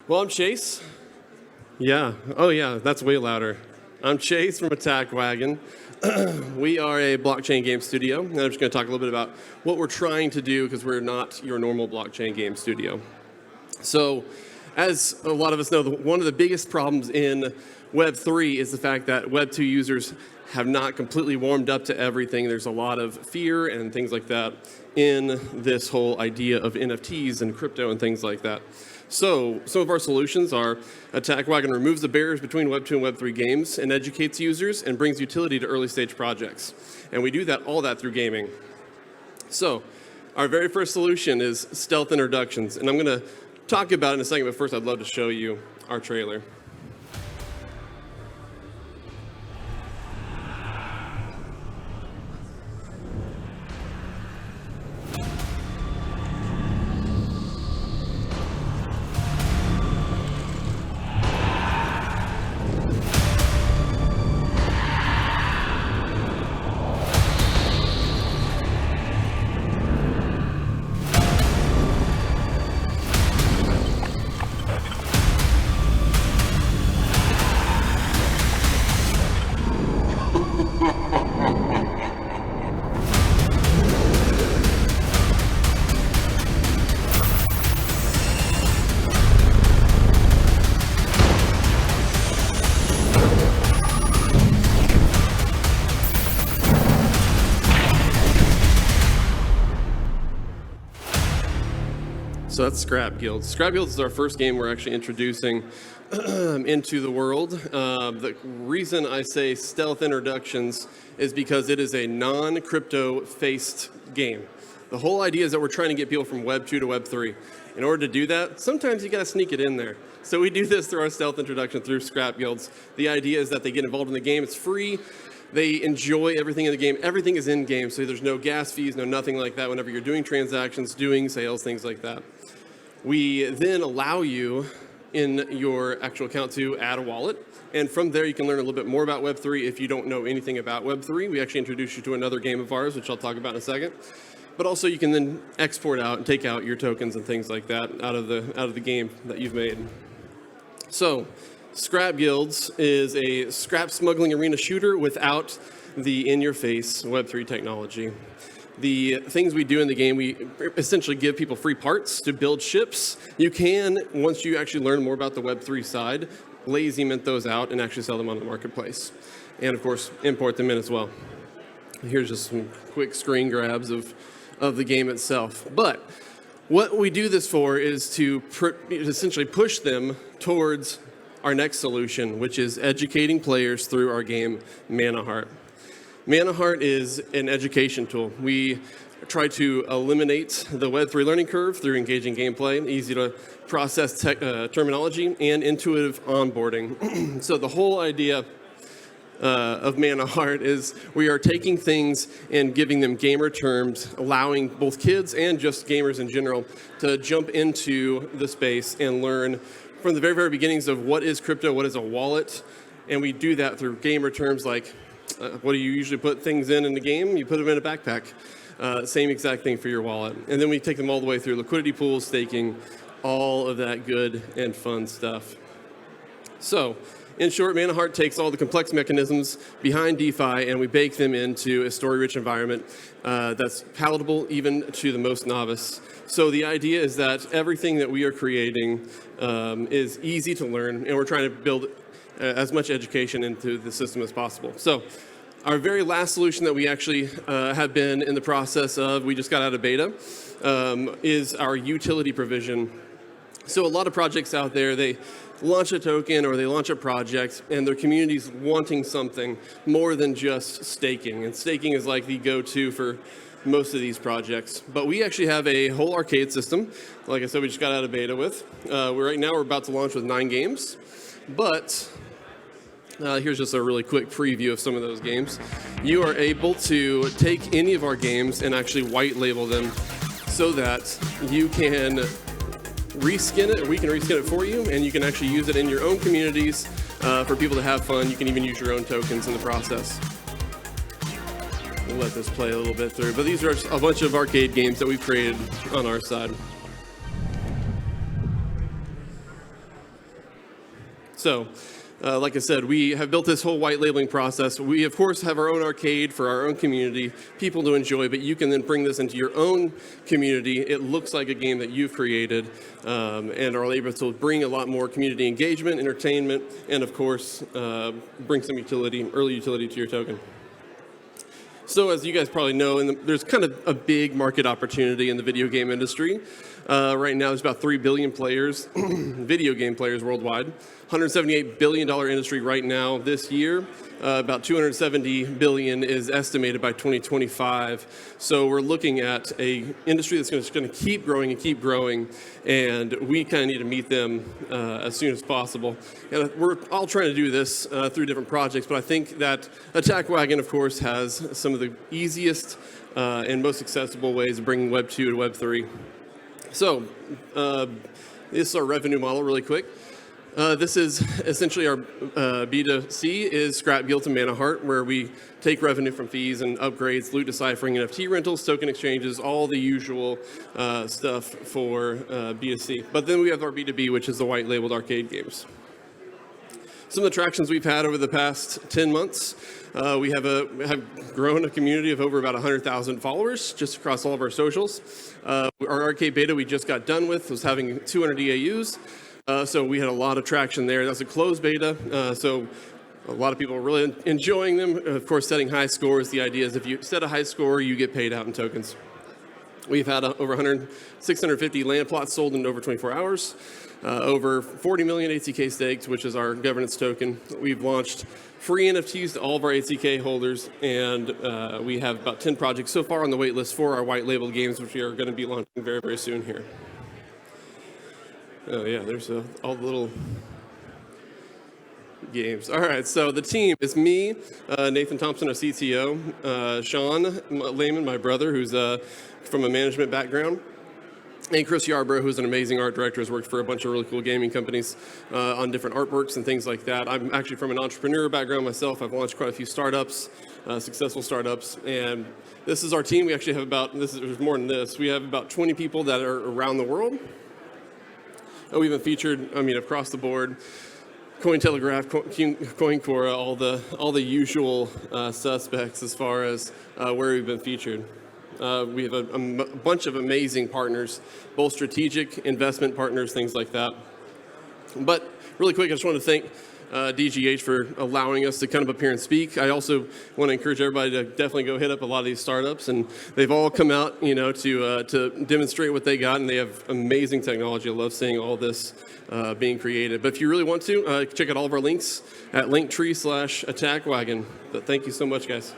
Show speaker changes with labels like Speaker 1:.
Speaker 1: Well, I'm Chase. Yeah. Oh, yeah, that's way louder. I'm Chase from Wagon. We are a blockchain game studio, and I'm just going to talk a little bit about what we're trying to do because we're not your normal blockchain game studio. So, as a lot of us know, one of the biggest problems in Web3 is the fact that Web2 users have not completely warmed up to everything. There's a lot of fear and things like that in this whole idea of NFTs and crypto and things like that. So some of our solutions are Wagon removes the barriers between Web2 and Web3 games and educates users and brings utility to early stage projects. And we do all that through gaming. So our very first solution is stealth introductions. And I'm going to talk about it in a second, but first I'd love to show you our trailer. So that's Scrap Guilds. Scrap Guilds is our first game we're actually introducing into the world. The reason I say stealth introductions is because it is a non-crypto-faced game. The whole idea is that we're trying to get people from Web 2 to Web 3. In order to do that, sometimes you got to sneak it in there. So we do this through our stealth introduction through Scrap Guilds. The idea is that they get involved in the game. It's free. They enjoy everything in the game. Everything is in game, so there's no gas fees, no nothing like that whenever you're doing transactions, doing sales, things like that. We then allow you in your actual account to add a wallet. And from there, you can learn a little bit more about Web3 if you don't know anything about Web3. We actually introduce you to another game of ours, which I'll talk about in a second. But also, you can then export out and take out your tokens and things like that out of the game that you've made. So, Scrap Guilds is a scrap smuggling arena shooter without the in-your-face Web3 technology. The things we do in the game, we essentially give people free parts to build ships. You can, once you actually learn more about the Web3 side, lazy mint those out and actually sell them on the marketplace. And of course, import them in as well. Here's just some quick screen grabs of the game itself. But what we do this for is to essentially push them towards our next solution, which is educating players through our game, Mana Heart. Mana Heart is an education tool. We try to eliminate the Web3 learning curve through engaging gameplay, easy to process terminology, and intuitive onboarding. So the whole idea of Mana Heart is we are taking things and giving them gamer terms, allowing both kids and just gamers in general to jump into the space and learn from the very, very beginnings of what is crypto, what is a wallet, and we do that through gamer terms like what do you usually put things in the game? You put them in a backpack. Same exact thing for your wallet. And then we take them all the way through liquidity pools, staking, all of that good and fun stuff. So, in short, Mana Heart takes all the complex mechanisms behind DeFi and we bake them into a story-rich environment that's palatable even to the most novice. So the idea is that everything that we are creating is easy to learn, and we're trying to build as much education into the system as possible. So our very last solution that we actually have been in the process of, we just got out of beta, is our utility provision. So a lot of projects out there, they launch a token or they launch a project and their community's wanting something more than just staking. And staking is like the go-to for most of these projects. But we actually have a whole arcade system. Like I said, we just got out of beta with. Right now we're about to launch with 9 games. But here's just a really quick preview of some of those games. You are able to take any of our games and actually white label them so that you can reskin it, or we can reskin it for you, and you can actually use it in your own communities for people to have fun. You can even use your own tokens in the process. We'll let this play a little bit through, but these are a bunch of arcade games that we've created on our side. So, like I said, we have built this whole white labeling process. We, of course, have our own arcade for our own community, people to enjoy, but you can then bring this into your own community. It looks like a game that you've created, and are able to bring a lot more community engagement, entertainment, and, of course, bring some early utility to your token. So as you guys probably know, there's kind of a big market opportunity in the video game industry. Right now, there's about 3 billion players, video game players worldwide. $178 billion industry right now this year. About $270 billion is estimated by 2025. So we're looking at an industry that's just going to keep growing and keep growing, and we kind of need to meet them as soon as possible. And we're all trying to do this through different projects, but I think that Attack Wagon, of course, has some of the easiest and most accessible ways of bringing Web 2 to Web 3. So this is our revenue model really quick. This is essentially our B2C is Scrap Guild and Mana Heart, where we take revenue from fees and upgrades, loot deciphering, NFT rentals, token exchanges, all the usual stuff for B2C. But then we have our B2B, which is the white labeled arcade games. Some of the tractions we've had over the past 10 months, we have grown a community of over about 100,000 followers just across all of our socials. Our arcade beta we just got done with was having 200 EAUs. So we had a lot of traction there. That's a closed beta, so a lot of people are really enjoying them. Of course, setting high scores. The idea is if you set a high score, you get paid out in tokens. We've had over 650 land plots sold in over 24 hours. Over 40 million ATK staked, which is our governance token. We've launched free NFTs to all of our ATK holders, and we have about 10 projects so far on the wait list for our white labeled games, which we are going to be launching very, very soon here. Oh yeah, there's all the little games. All right, so the team is me, Nathan Thompson, our CTO, Sean Layman, my brother, who's from a management background, and Chris Yarbrough, who's an amazing art director, has worked for a bunch of really cool gaming companies on different artworks and things like that. I'm actually from an entrepreneur background myself. I've launched quite a few startups, successful startups, and this is our team. We actually have there's more than this. We have about 20 people that are around the world. We've been featured, across the board. Cointelegraph, CoinQuora, all the usual suspects as far as where we've been featured. We have a bunch of amazing partners, both strategic investment partners, things like that. But really quick, I just want to thank DGH for allowing us to kind of appear and speak. I also want to encourage everybody to definitely go hit up a lot of these startups, and they've all come out, to demonstrate what they got, and they have amazing technology. I love seeing all this being created. But if you really want to, check out all of our links at linktree/attackwagon. But thank you so much, guys.